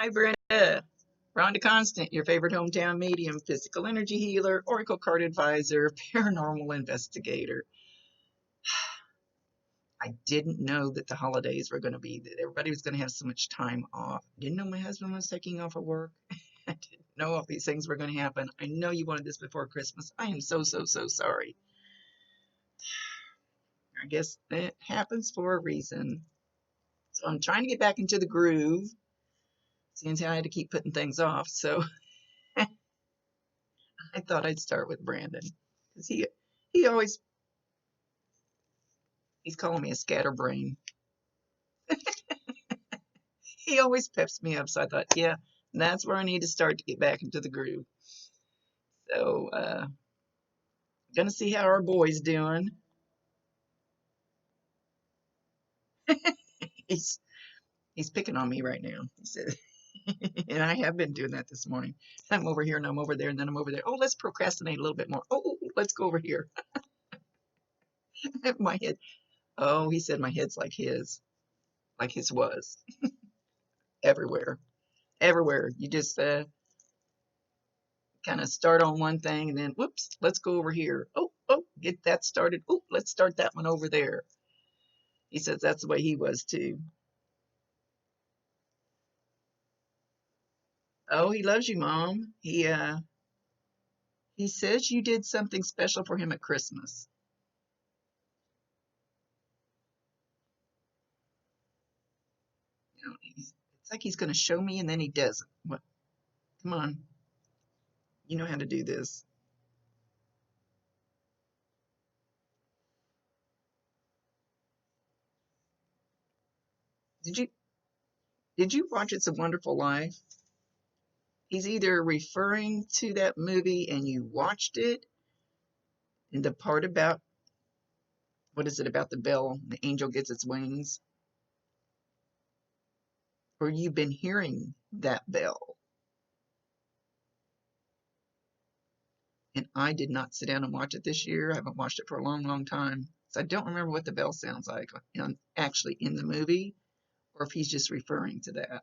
Hi, Brenda. Rhonda Constant, your favorite hometown medium, physical energy healer, oracle card advisor, paranormal investigator. I didn't know that the holidays were going to be, that everybody was going to have so much time off. Didn't know my husband was taking off of work. I didn't know all these things were going to happen. I know you wanted this before Christmas. I am so, so, so sorry. I guess it happens for a reason. So I'm trying to get back into the groove, seeing how I had to keep putting things off. So I thought I'd start with Brandon because he always he's calling me a scatterbrain. He always peps me up. So I thought, yeah, that's where I need to start to get back into the groove. So gonna see how our boy's doing. He's he's picking on me right now. He said, and I have been doing that this morning. I'm over here and I'm over there and then I'm over there. Oh, let's procrastinate a little bit more. Oh, let's go over here. My head. Oh, he said my head's like his was everywhere, everywhere. You just kind of start on one thing and then whoops, let's go over here. Oh, get that started. Oh, let's start that one over there. He says that's the way he was too. Oh, he loves you, Mom. He says you did something special for him at Christmas. You know, it's like he's going to show me and then he doesn't. What? Come on, you know how to do this. Did you did you watch It's a Wonderful Life? He's either referring to that movie and you watched it, and the part about what is it about the bell? The angel gets its wings, or you've been hearing that bell. And I did not sit down and watch it this year. I haven't watched it for a long, long time. So I don't remember what the bell sounds like actually in the movie, or if he's just referring to that.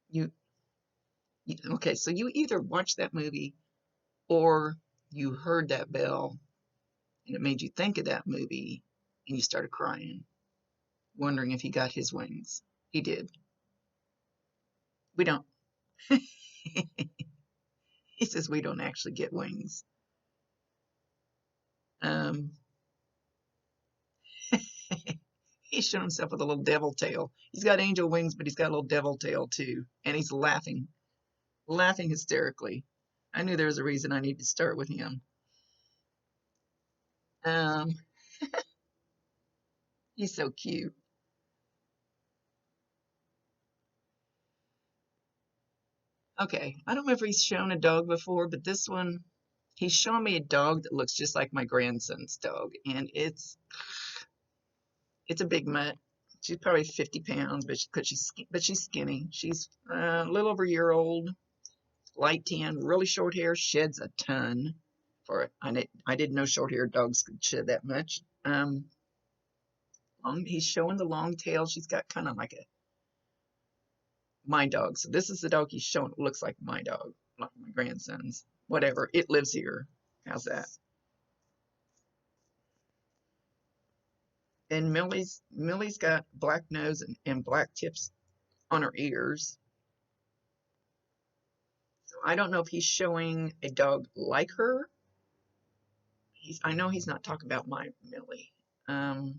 You, okay, so you either watched that movie or you heard that bell and it made you think of that movie and you started crying, wondering if he got his wings. He did. We don't. He says we don't actually get wings. Um, he's shown himself with a little devil tail. He's got angel wings, but he's got a little devil tail too. And he's laughing, laughing hysterically. I knew there was a reason I needed to start with him. Um, he's so cute. Okay, I don't know if he's shown a dog before, but this one, he's shown me a dog that looks just like my grandson's dog, and it's a big mutt. She's probably 50 pounds, but she's skinny. She's a little over a year old, light tan, really short hair, sheds a ton. I didn't know short-haired dogs could shed that much. He's showing the long tail. She's got kind of like a my dog. So this is the dog he's showing. It looks like my dog, like my grandson's. Whatever. It lives here. How's that? And Millie's got black nose and black tips on her ears. So I don't know if he's showing a dog like her. I know he's not talking about my Millie. Well,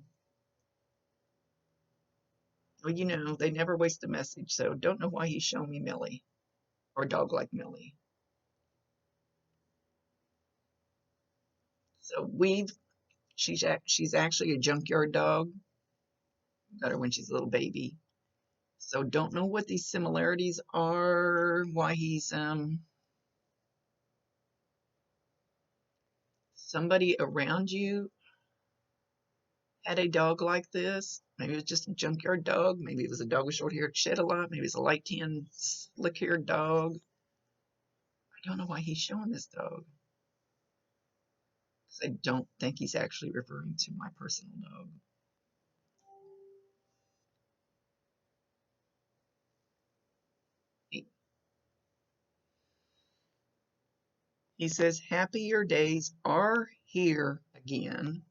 they never waste a message, so don't know why he's showing me Millie or a dog like Millie. So she's actually a junkyard dog. Got her when she's a little baby. So don't know what these similarities are, why he's somebody around you had a dog like this. Maybe it was just a junkyard dog. Maybe it was a dog with short hair that shed a lot. Maybe it's a light tan, slick haired dog. I don't know why he's showing this dog. I don't think he's actually referring to my personal dog. He says, happier days are here again,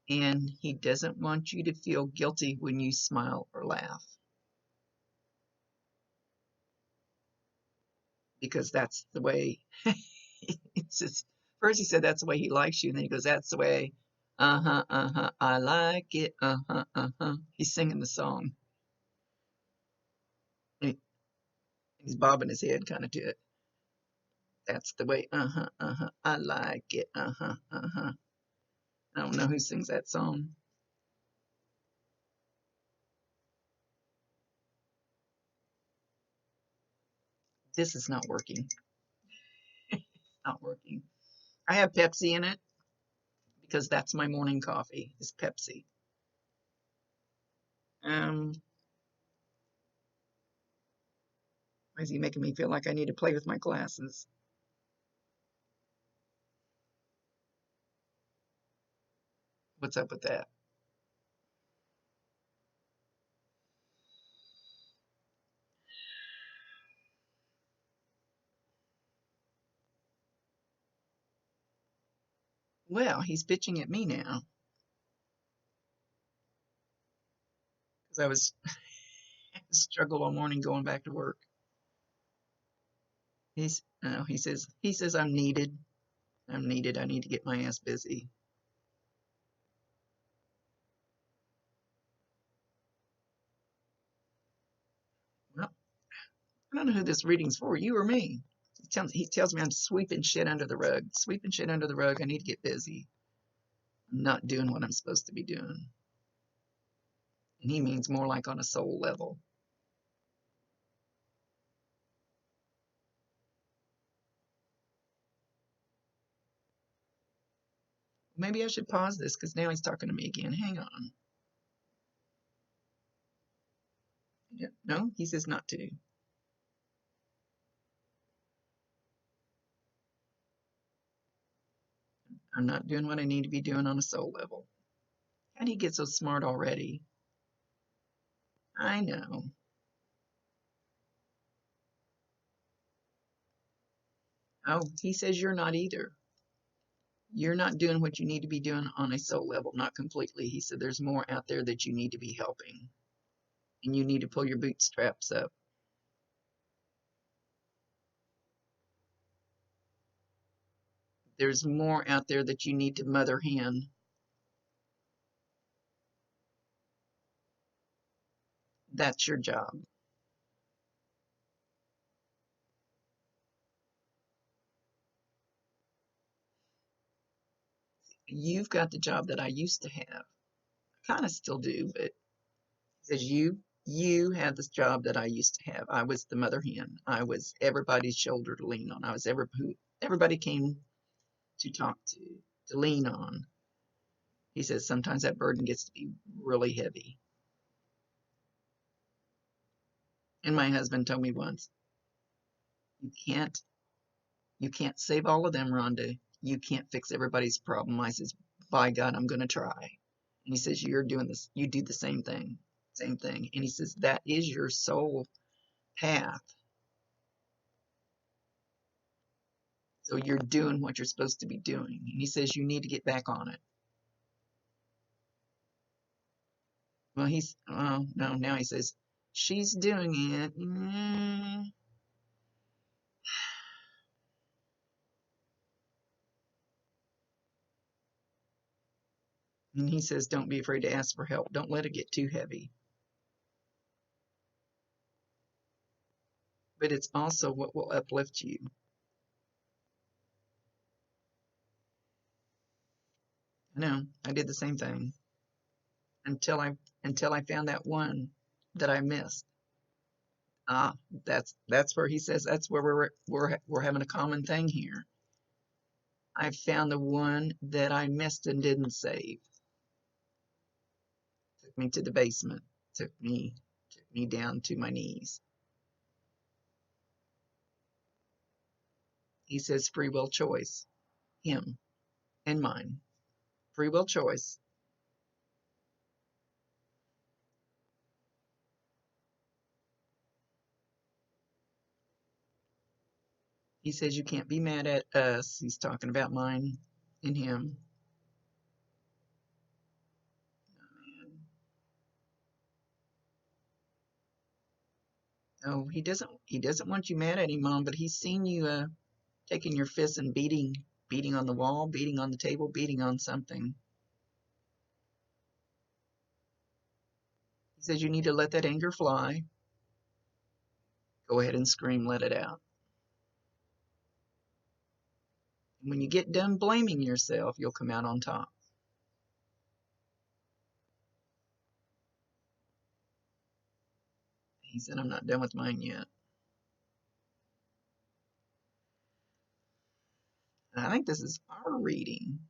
and he doesn't want you to feel guilty when you smile or laugh, because that's the way. It's just, first he said that's the way he likes you, and then he goes, that's the way. Uh-huh, uh-huh, I like it. Uh-huh, uh-huh. He's singing the song. He's bobbing his head kind of to it. That's the way. Uh-huh, uh-huh, I like it. Uh-huh, uh-huh. I don't know who sings that song. This is not working. Not working. I have Pepsi in it because that's my morning coffee, is Pepsi. Um, why is he making me feel like I need to play with my glasses? What's up with that? Well, he's bitching at me now because I was struggled all morning going back to work. He says I'm needed. I'm needed. I need to get my ass busy. Well, I don't know who this reading's for, you or me. He tells me I'm sweeping shit under the rug. Sweeping shit under the rug. I need to get busy. I'm not doing what I'm supposed to be doing. And he means more like on a soul level. Maybe I should pause this because now he's talking to me again. Hang on. No, he says not to. I'm not doing what I need to be doing on a soul level. How do you get so smart already? I know. Oh, he says you're not either. You're not doing what you need to be doing on a soul level, not completely. He said there's more out there that you need to be helping, and you need to pull your bootstraps up. There's more out there that you need to mother hen. That's your job. You've got the job that I used to have. I kind of still do, but he says you had this job that I used to have. I was the mother hen. I was everybody's shoulder to lean on. I was who everybody came to talk to lean on. He says sometimes that burden gets to be really heavy. And my husband told me once, you can't you can't save all of them, Rhonda. You can't fix everybody's problem. I says, by God, I'm gonna try. And he says, you're doing this, you do the same thing. Same thing. And he says, that is your soul path. So you're doing what you're supposed to be doing. And he says you need to get back on it. Well, no, now he says, she's doing it. And he says, don't be afraid to ask for help. Don't let it get too heavy. But it's also what will uplift you. I know, I did the same thing until I found that one that I missed. Ah, that's where he says that's where we're having a common thing here. I found the one that I missed and didn't save. Took me to the basement. Took me down to my knees. He says free will choice. Him. and mine. Free will choice. He says you can't be mad at us. He's talking about mine and him. Oh, he doesn't want you mad at him, Mom, but he's seen you taking your fists and beating on the wall, beating on the table, beating on something. He says you need to let that anger fly. Go ahead and scream, let it out. And when you get done blaming yourself, you'll come out on top. He said, I'm not done with mine yet. And I think this is our reading.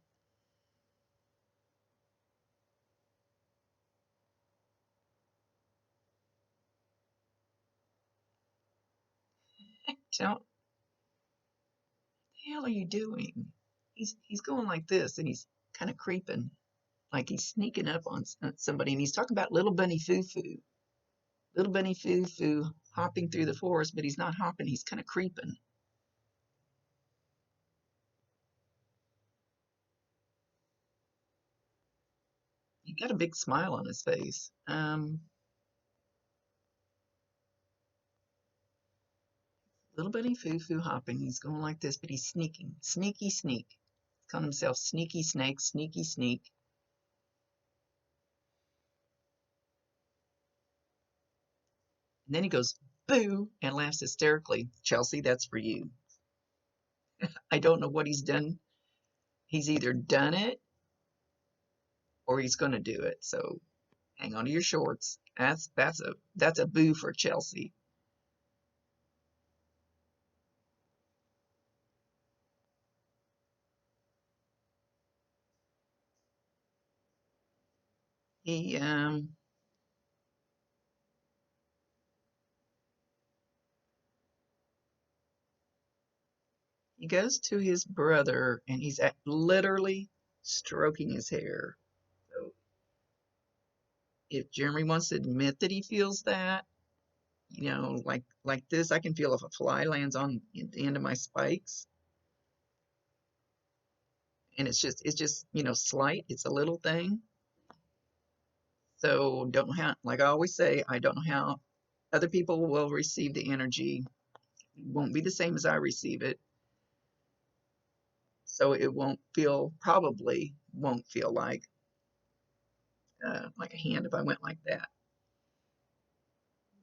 Tell, what the hell are you doing? He's going like this, and he's kind of creeping, like he's sneaking up on somebody. And he's talking about little bunny foo foo, little bunny foo foo hopping through the forest, but he's not hopping. He's kind of creeping. He got a big smile on his face. Little bunny foo foo hopping. He's going like this, but he's sneaking, sneaky sneak. He's calling himself Sneaky Snake, Sneaky Sneak. And then he goes, boo, and laughs hysterically. Chelsea, that's for you. I don't know what he's done. He's either done it or he's going to do it. So hang on to your shorts. That's a boo for Chelsea. He he goes to his brother and he's literally stroking his hair. So if Jeremy wants to admit that he feels that, like this, I can feel if a fly lands on the end of my spikes, and it's just slight. It's a little thing. So don't know how, like I always say, I don't know how other people will receive the energy. It won't be the same as I receive it. So it probably won't feel like a hand if I went like that.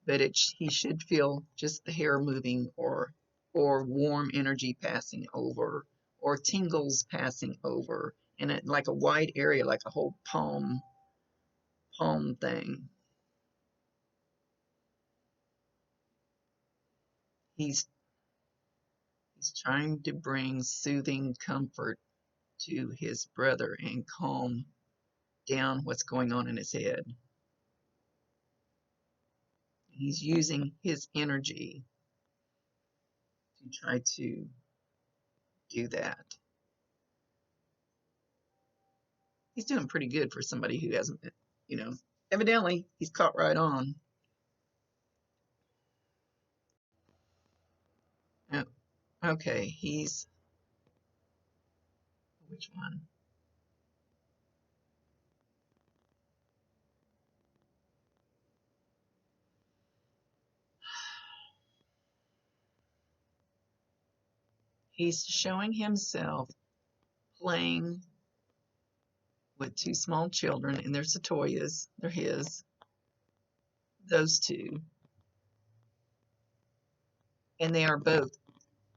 But he should feel just the hair moving, or warm energy passing over, or tingles passing over in like a wide area, like a whole palm thing. He's he's trying to bring soothing comfort to his brother and calm down what's going on in his head. He's using his energy to try to do that. He's doing pretty good for somebody who hasn't been. Evidently he's caught right on. Oh, okay, which one? He's showing himself playing with two small children, and they're Satoya's. They're his. Those two. And they are both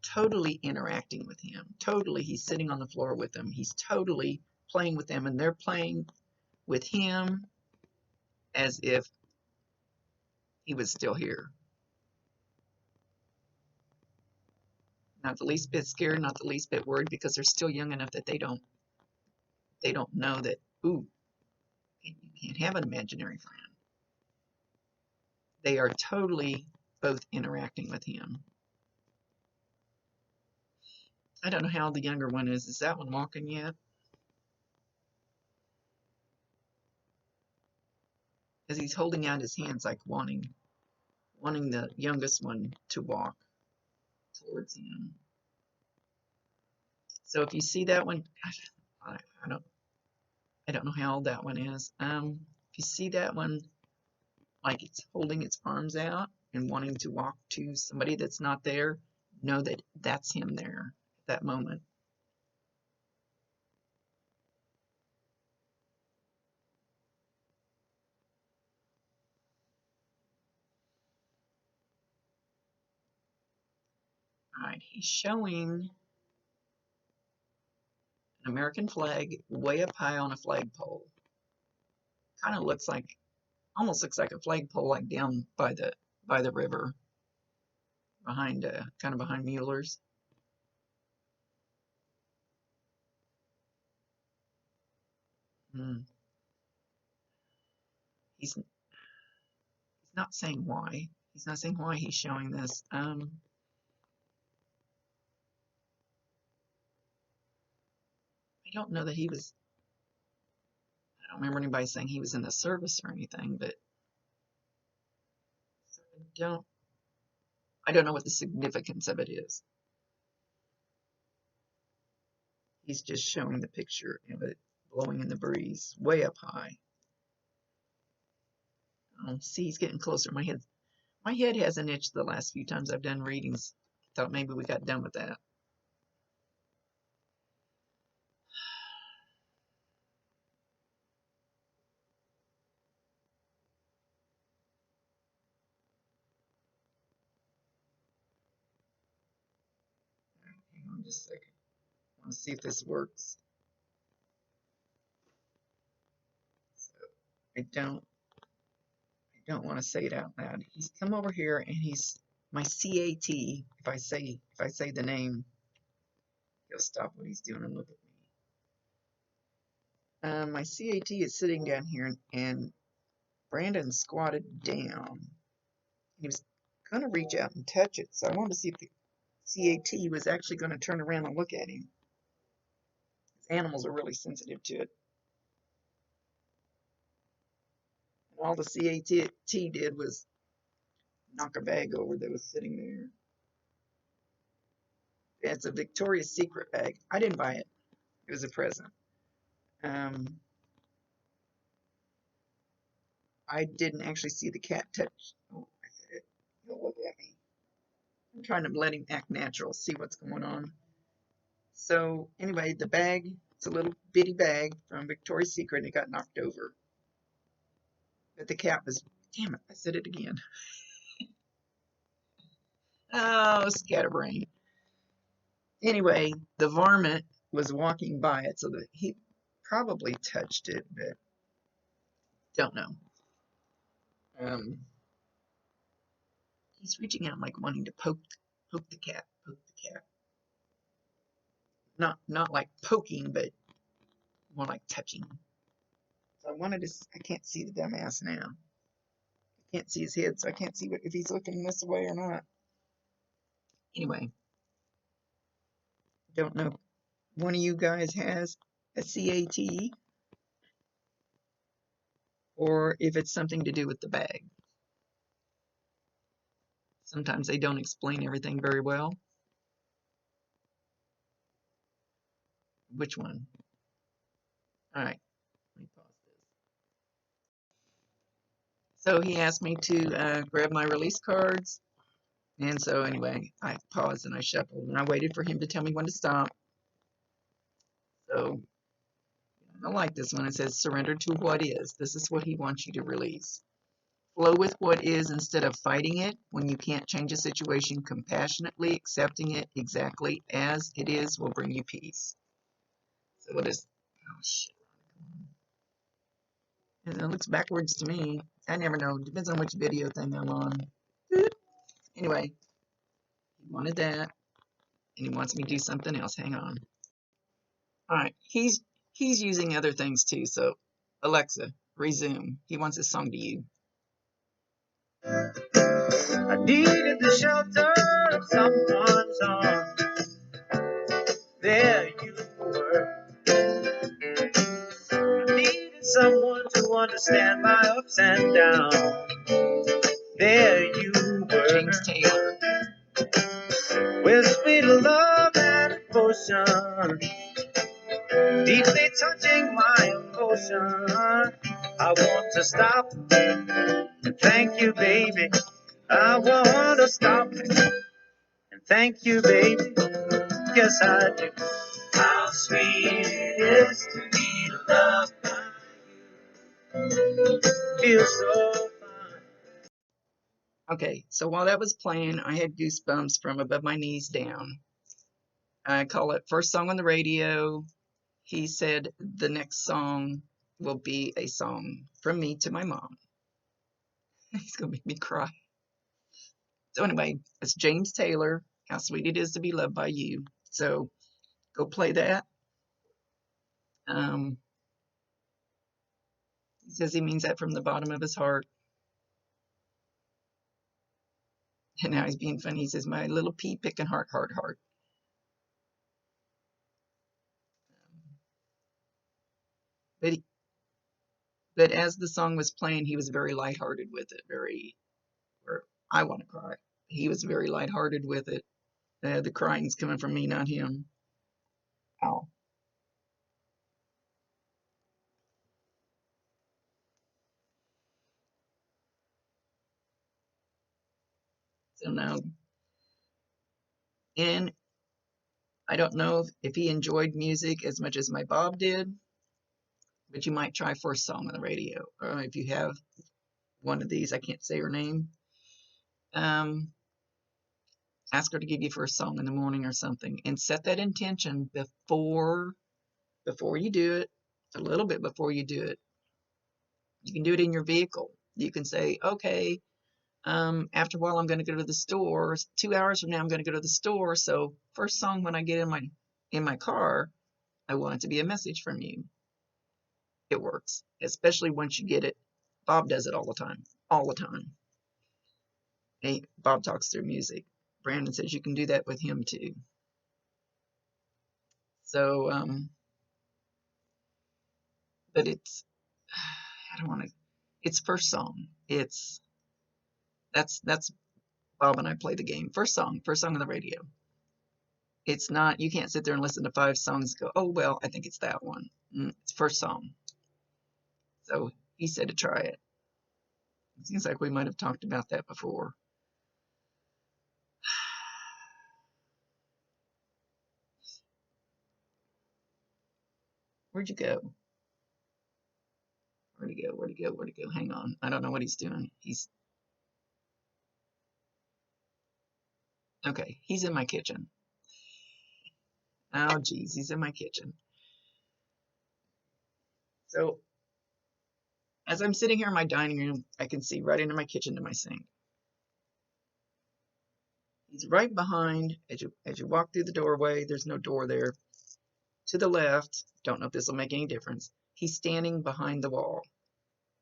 totally interacting with him. Totally. He's sitting on the floor with them. He's totally playing with them, and they're playing with him as if he was still here. Not the least bit scared, not the least bit worried, because they're still young enough that they don't know that, ooh, you can't have an imaginary friend. They are totally both interacting with him. I don't know how the younger one is. Is that one walking yet? as he's holding out his hands, like wanting the youngest one to walk towards him. So if you see that one, I, I don't I don't know how old that one is. If you see that one, like it's holding its arms out and wanting to walk to somebody that's not there, know that that's him there at that moment. All right, he's showing an American flag way up high on a flagpole. Kind of looks like, almost looks like a flagpole, like down by the river, behind kind of behind Mueller's. Hmm. He's not saying why. He's not saying why he's showing this. I don't know that he was. I don't remember anybody saying he was in the service or anything, but so I don't know what the significance of it is. He's just showing the picture of it blowing in the breeze way up high. Oh, see, he's getting closer. My head hasn't itched the last few times I've done readings. Thought maybe we got done with that. Hang on just a second. I want to see if this works. So I don't want to say it out loud. He's come over here and he's my CAT. If I say the name, he'll stop what he's doing and look at me. My CAT is sitting down here and Brandon squatted down. He was going to reach out and touch it, so I wanted to see if the CAT was actually going to turn around and look at him. Animals are really sensitive to it. And all the CAT did was knock a bag over that was sitting there. It's a Victoria's Secret bag. I didn't buy it. It was a present. I didn't actually see the cat touch. Oh, I said it. He'll look at me. I'm trying to let him act natural, see what's going on. So anyway, the bag, it's a little bitty bag from Victoria's Secret, and it got knocked over. But the cat was, damn it, I said it again. Oh, scatterbrain. Anyway, the varmint was walking by it, so that he probably touched it, but don't know. He's reaching out like wanting to poke the cat, poke the cat. Not like poking, but more like touching. So I can't see the dumbass now. I can't see his head, so I can't see if he's looking this way or not. Anyway, don't know. One of you guys has a CAT, or if it's something to do with the bag. Sometimes they don't explain everything very well. Which one? All right, let me pause this. So he asked me to grab my release cards. And so anyway, I paused and I shuffled and I waited for him to tell me when to stop. So I like this one. It says surrender to what is. This is what he wants you to release. Flow with what is instead of fighting it. When you can't change a situation, compassionately accepting it exactly as it is will bring you peace. So what is, oh shit. And it looks backwards to me. I never know. Depends on which video thing I'm on. Anyway, he wanted that. And he wants me to do something else. Hang on. All right. He's using other things too. So Alexa, resume. He wants his song to you. I needed the shelter of someone's arms. There you were. I needed someone to understand my ups and downs. There you were, James Taylor. with sweet love and devotion, deeply touching my emotion. I want to stop and thank you, baby. I want to stop and thank you, baby. Yes, I do. How sweet it is to be loved by you. Feels so fine. Okay, so while that was playing, I had goosebumps from above my knees down. I call it first song on the radio. He said the next song will be a song from me to my mom. He's gonna make me cry. So anyway, it's James Taylor, How Sweet It Is to Be Loved by You. So go play that. He says he means that from the bottom of his heart. And now he's being funny. He says, my little pea picking heart, heart, heart. But but as the song was playing, he was very lighthearted with it. Or I want to cry. He was very lighthearted with it. The crying's coming from me, not him. Ow. So now, and I don't know if he enjoyed music as much as my Bob did, but you might try first song on the radio. If you have one of these, I can't say her name. Ask her to give you first song in the morning or something, and set that intention before you do it. A little bit before you do it. You can do it in your vehicle. You can say, okay, after a while I'm going to go to the store. 2 hours from now I'm going to go to the store. So first song when I get in my car, I want it to be a message from you. It works, especially once you get it. Bob does it all the time. All the time. Hey, Bob talks through music. Brandon says you can do that with him too. So, but I don't want to, it's first song. That's Bob and I play the game. First song on the radio. It's not, you can't sit there and listen to 5 songs and go, oh, well, I think it's that one. It's first song. So he said to try it. It seems like we might have talked about that before. Where'd you go? Where'd he go? Where'd he go? Where'd he go? Hang on. I don't know what he's doing. Okay, he's in my kitchen. Oh, geez, he's in my kitchen. So as I'm sitting here in my dining room, I can see right into my kitchen to my sink. He's right behind, as you walk through the doorway, there's no door there. To the left, don't know if this will make any difference, he's standing behind the wall.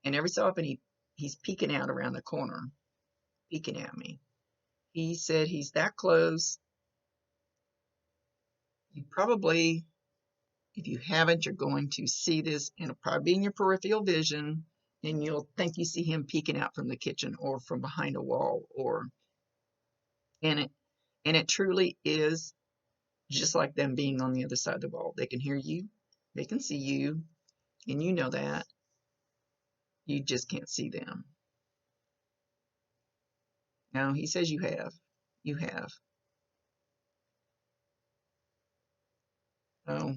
And every so often he's peeking out around the corner, peeking at me. He said he's that close. You probably, if you haven't, you're going to see this, and it'll probably be in your peripheral vision, and you'll think you see him peeking out from the kitchen or from behind a wall, and it truly is just like them being on the other side of the wall. They can hear you, they can see you, and you know that. You just can't see them. Now, he says you have. You have. Oh,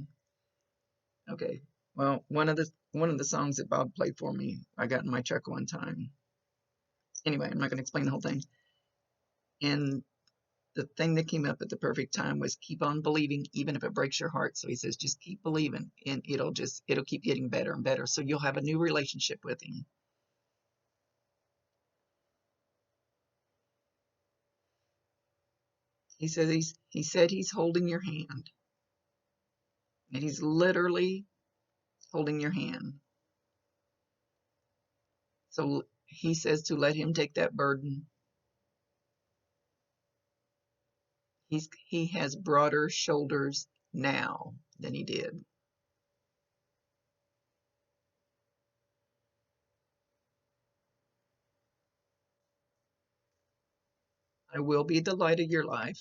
okay. Well, one of the songs that Bob played for me, I got in my truck one time. Anyway, I'm not going to explain the whole thing. And the thing that came up at the perfect time was keep on believing, even if it breaks your heart. So he says, just keep believing, and it'll keep getting better and better. So you'll have a new relationship with him. He said he's holding your hand, and he's literally holding your hand. So he says to let him take that burden. He has broader shoulders now than he did. I will be the light of your life,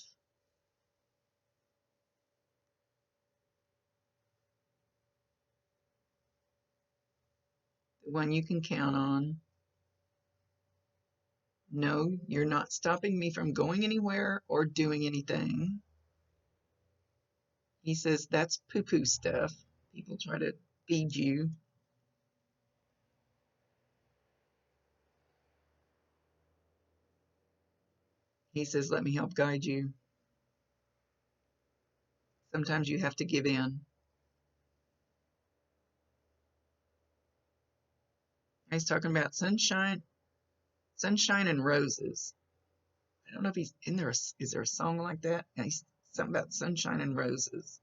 the one you can count on. No, you're not stopping me from going anywhere or doing anything. He says that's poo-poo stuff. People try to feed you. He says, let me help guide you. Sometimes you have to give in. He's talking about sunshine and roses. I don't know if he's in there. Is there a song like that? Yeah, he's something about sunshine and roses.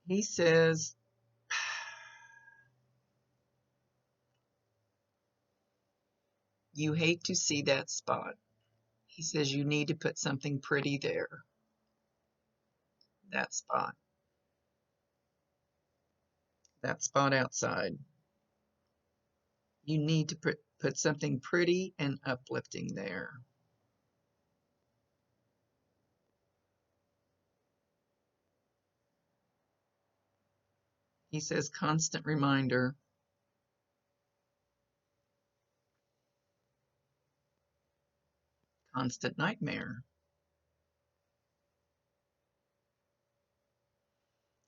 He says, you hate to see that spot. He says, you need to put something pretty there, that spot, that spot outside. You need to put something pretty and uplifting there. He says, constant reminder, constant nightmare.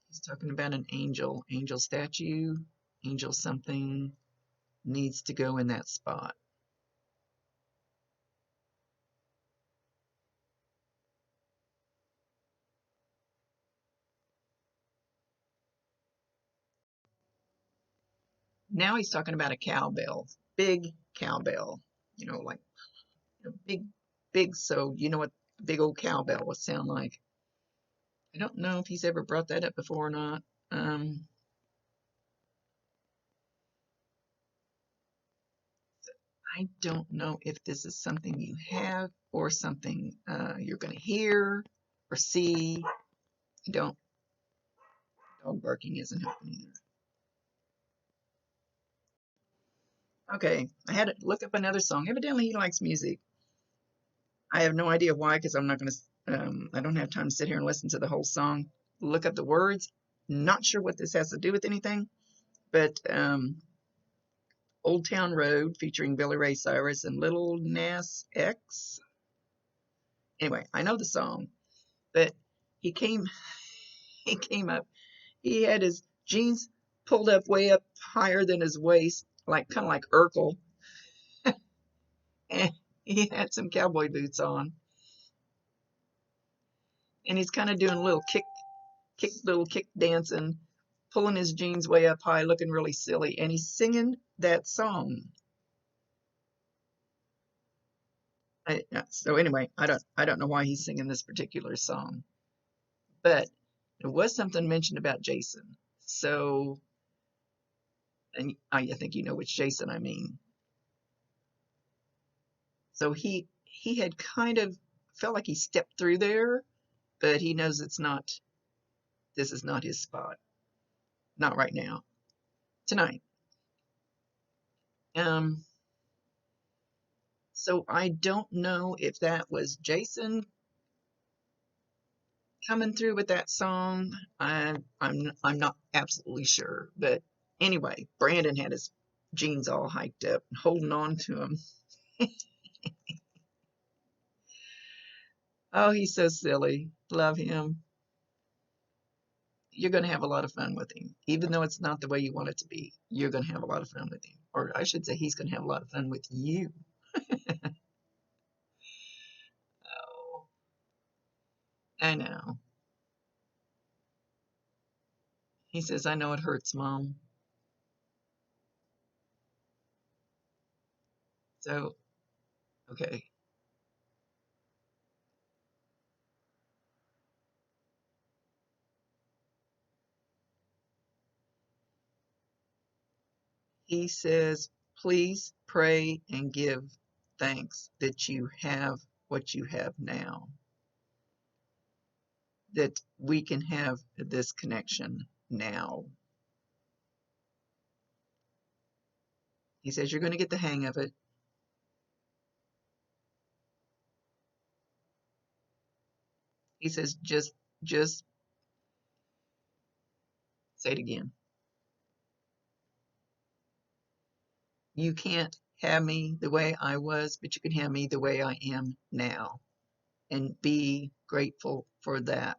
He's talking about an angel statue, angel something needs to go in that spot. Now he's talking about a cowbell, big cowbell, like big, big. So you know what a big old cowbell would sound like. I don't know if he's ever brought that up before or not. I don't know if this is something you have or something you're going to hear or see. Don't Dog barking isn't helping either. Okay, I had to look up another song. Evidently, he likes music. I have no idea why, because I'm not going to. I don't have time to sit here and listen to the whole song. Look up the words. Not sure what this has to do with anything, but Old Town Road featuring Billy Ray Cyrus and Little Nas X. Anyway, I know the song, but he came he came up. He had his jeans pulled up way up higher than his waist, like kind of like Urkel, and he had some cowboy boots on, and he's kind of doing a little kick dancing, pulling his jeans way up high, looking really silly, and he's singing that song. So anyway, I don't know why he's singing this particular song, but there was something mentioned about Jason. So, and I think you know which Jason I mean. So he had kind of felt like he stepped through there, but he knows it's not. This is not his spot. Not right now. Tonight. Um. So I don't know if that was Jason coming through with that song. I'm not absolutely sure, but anyway, Brandon had his jeans all hiked up and holding on to him. Oh, he's so silly. Love him. You're going to have a lot of fun with him, even though it's not the way you want it to be. You're going to have a lot of fun with him, or I should say, he's going to have a lot of fun with you. Oh, I know. He says, "I know it hurts, Mom." So, okay. He says, please pray and give thanks that you have what you have now, that we can have this connection now. He says, you're going to get the hang of it. He says, just say it again. You can't have me the way I was, but you can have me the way I am now. And be grateful for that.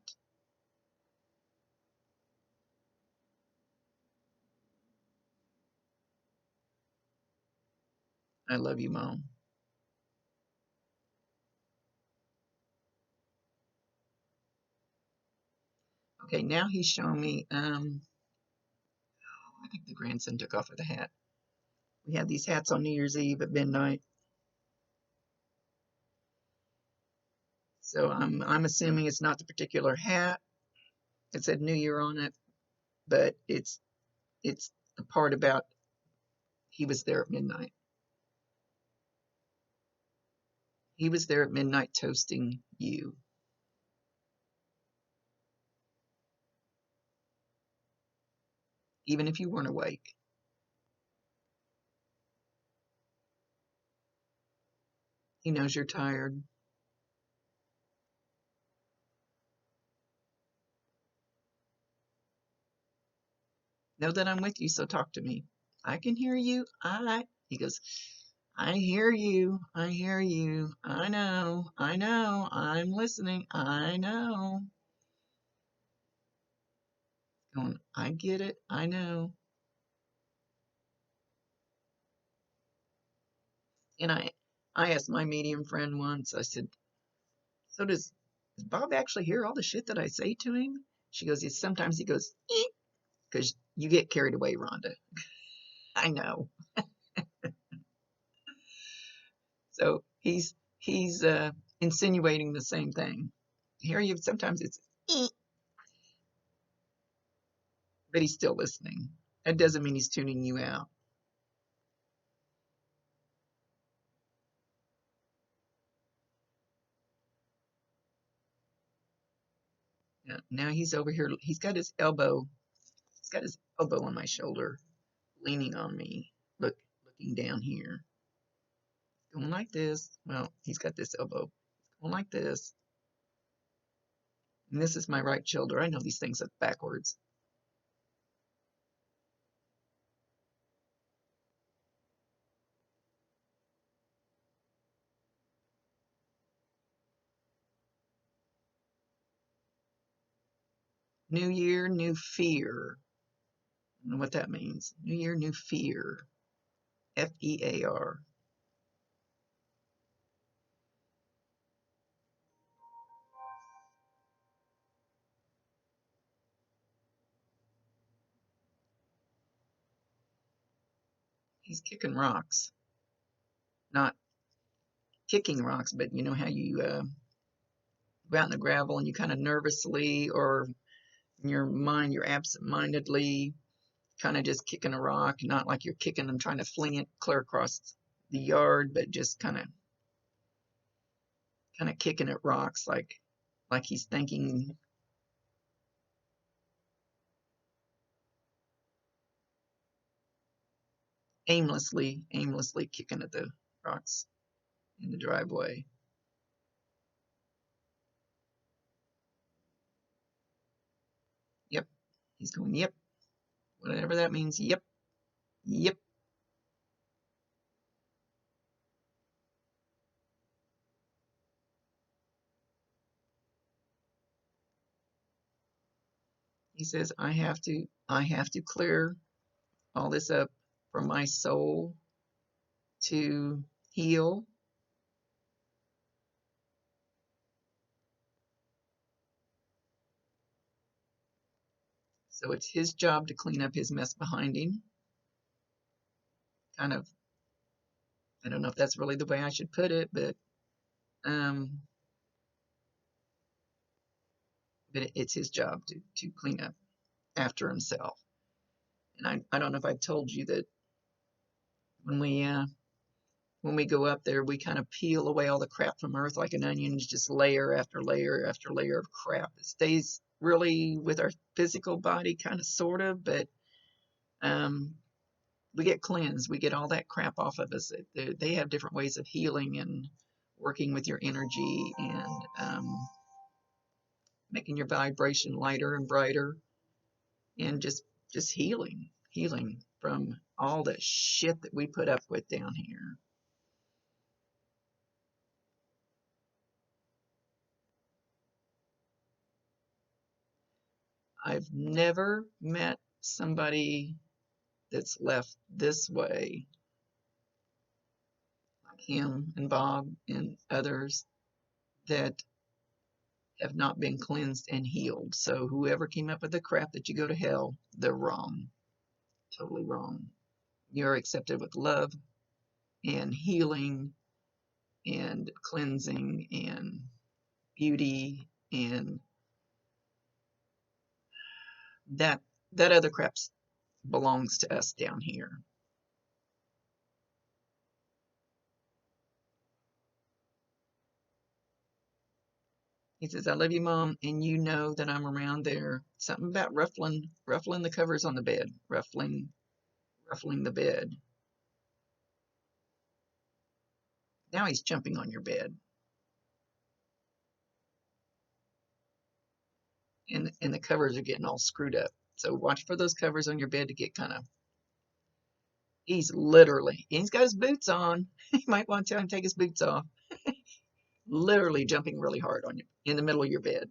I love you, Mom. Okay, now he's showing me, I think the grandson took off with a hat. We had these hats on New Year's Eve at midnight. So I'm assuming it's not the particular hat. It said New Year on it, but it's the part about he was there at midnight. He was there at midnight toasting you. Even if you weren't awake. He knows you're tired. Know that I'm with you, so talk to me. I can hear you. He goes, I hear you. I hear you. I know. I know. I'm listening. I know. Going, I get it. I know. And I asked my medium friend once, I said, so does Bob actually hear all the shit that I say to him? She goes, yes, sometimes he goes, because you get carried away, Rhonda. I know. So he's insinuating the same thing. Hear you sometimes it's but he's still listening. That doesn't mean he's tuning you out. Now he's over here. He's got his elbow on my shoulder, leaning on me. Looking down here. Going like this. Well, he's got this elbow. Going like this. And this is my right shoulder. I know these things are backwards. New year, new fear. I don't know what that means. New year, new fear. FEAR. He's kicking rocks. Not kicking rocks, but you know how you go out in the gravel and you kind of nervously or in your mind, you're absent-mindedly kind of just kicking a rock, not like you're kicking and trying to fling it clear across the yard, but just kind of kicking at rocks like he's thinking aimlessly kicking at the rocks in the driveway. Yep. He's going, yep. Whatever that means. Yep. Yep. He says, I have to clear all this up for my soul to heal. So it's his job to clean up his mess behind him. Kind of, I don't know if that's really the way I should put it, um, but it's his job to clean up after himself. And I don't know if I've told you that when we when we go up there, we kind of peel away all the crap from Earth like an onion, just layer after layer after layer of crap. It stays really with our physical body, kind of, sort of, but um, we get cleansed. We get all that crap off of us. They have different ways of healing and working with your energy and making your vibration lighter and brighter, and just healing from all the shit that we put up with down here. I've never met somebody that's left this way, like him and Bob and others, that have not been cleansed and healed. So whoever came up with the crap that you go to hell, they're wrong. Totally wrong. You're accepted with love and healing and cleansing and beauty, and that that other crap belongs to us down here. He says, I love you, Mom, and you know that I'm around there. Something about ruffling the covers on the bed, ruffling the bed. Now he's jumping on your bed. And the covers are getting all screwed up. So watch for those covers on your bed to get kind of, he's got his boots on. You might want to tell him to take his boots off. Literally jumping really hard on you in the middle of your bed.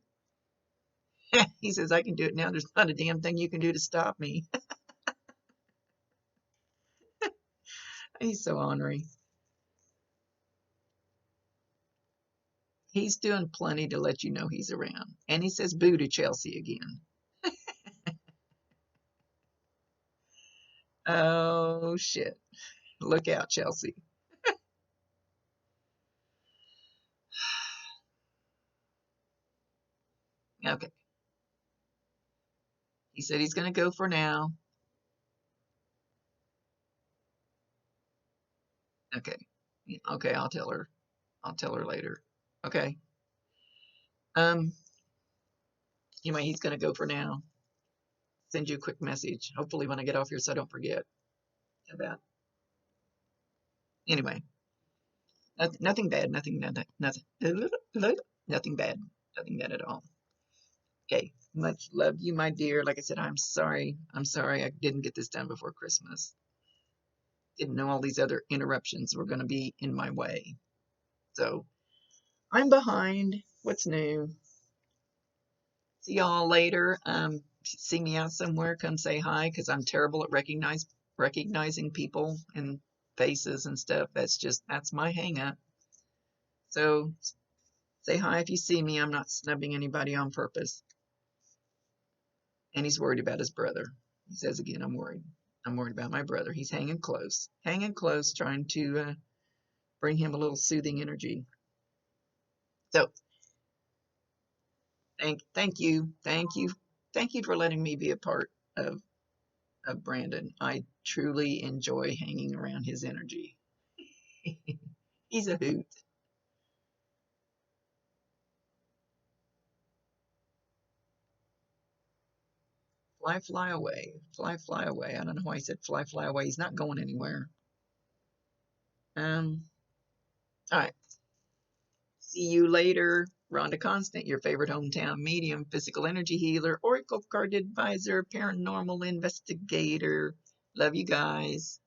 He says, I can do it now. There's not a damn thing you can do to stop me. He's so ornery. He's doing plenty to let you know he's around. And he says boo to Chelsea again. Oh, shit. Look out, Chelsea. Okay. He said he's going to go for now. Okay. Okay, I'll tell her. I'll tell her later. Okay. Um, anyway, he's going to go for now. Send you a quick message. Hopefully when I get off here so I don't forget about. Anyway, nothing bad. Nothing bad. Nothing bad at all. Okay. Much love you, my dear. Like I said, I'm sorry. I'm sorry I didn't get this done before Christmas. Didn't know all these other interruptions were going to be in my way. So I'm behind. What's new? See y'all later. See me out somewhere. Come say hi, because I'm terrible at recognizing people and faces and stuff. That's my hang up. So say hi if you see me. I'm not snubbing anybody on purpose. And he's worried about his brother. He says again, I'm worried. I'm worried about my brother. He's hanging close, trying to bring him a little soothing energy. So thank you for letting me be a part of Brandon. I truly enjoy hanging around his energy. He's a hoot. Fly away, fly away. I don't know why he said fly away. He's not going anywhere. All right. See you later. Rhonda Constant, your favorite hometown medium, physical energy healer, oracle card advisor, paranormal investigator. Love you guys.